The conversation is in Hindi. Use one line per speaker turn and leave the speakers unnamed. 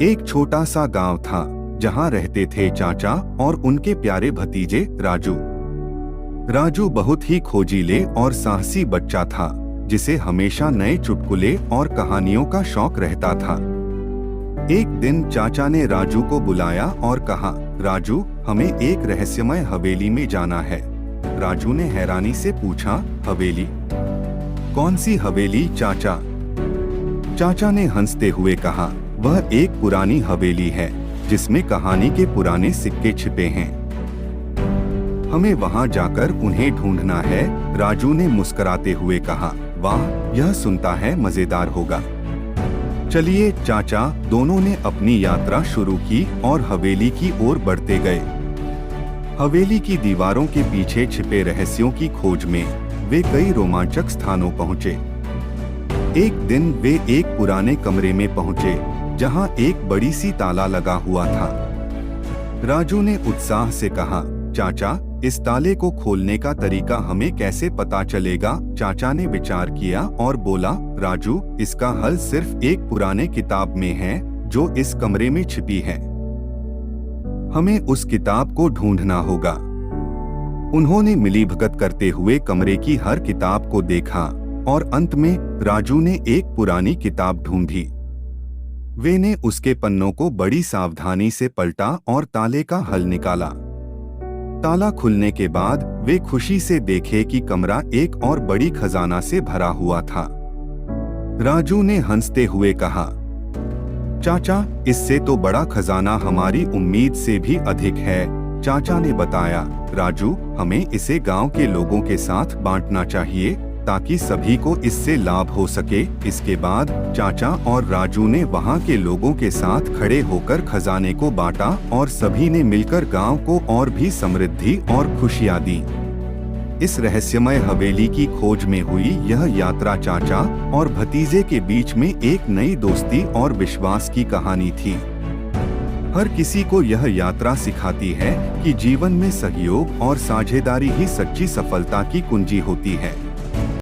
एक छोटा सा गांव था जहां रहते थे चाचा और उनके प्यारे भतीजे राजू। राजू बहुत ही खोजीले और साहसी बच्चा था जिसे हमेशा नए चुटकुले और कहानियों का शौक रहता था। एक दिन चाचा ने राजू को बुलाया और कहा, राजू, हमें एक रहस्यमय हवेली में जाना है। राजू ने हैरानी से पूछा, हवेली? कौन सी हवेली चाचा? चाचा ने हंसते हुए कहा, वह एक पुरानी हवेली है जिसमें कहानी के पुराने सिक्के छिपे हैं। हमें वहां जाकर उन्हें ढूंढना है। राजू ने मुस्कुराते हुए कहा, वाह, यह सुनता है मजेदार होगा। चलिए चाचा। दोनों ने अपनी यात्रा शुरू की और हवेली की ओर बढ़ते गए। हवेली की दीवारों के पीछे छिपे रहस्यों की खोज में वे कई रोमांचक स्थानों पहुंचे। एक दिन वे एक पुराने कमरे में पहुंचे जहां एक बड़ी सी ताला लगा हुआ था। राजू ने उत्साह से कहा, चाचा, इस ताले को खोलने का तरीका हमें कैसे पता चलेगा? चाचा ने विचार किया और बोला, राजू, इसका हल सिर्फ एक पुराने किताब में है जो इस कमरे में छिपी है। हमें उस किताब को ढूंढना होगा। उन्होंने मिलीभगत करते हुए कमरे की हर किताब को देखा और अंत में राजू ने एक पुरानी किताब ढूंढी। वे ने उसके पन्नों को बड़ी सावधानी से पलटा और ताले का हल निकाला। ताला खुलने के बाद वे खुशी से देखे कि कमरा एक और बड़ी खजाना से भरा हुआ था। राजू ने हंसते हुए कहा, चाचा, इससे तो बड़ा खजाना हमारी उम्मीद से भी अधिक है। चाचा ने बताया, राजू, हमें इसे गांव के लोगों के साथ बांटना चाहिए ताकि सभी को इससे लाभ हो सके। इसके बाद चाचा और राजू ने वहां के लोगों के साथ खड़े होकर खजाने को बांटा और सभी ने मिलकर गांव को और भी समृद्धि और खुशियां दी। इस रहस्यमय हवेली की खोज में हुई यह यात्रा चाचा और भतीजे के बीच में एक नई दोस्ती और विश्वास की कहानी थी। हर किसी को यह यात्रा सिखाती है कि जीवन में सहयोग और साझेदारी ही सच्ची सफलता की कुंजी होती है।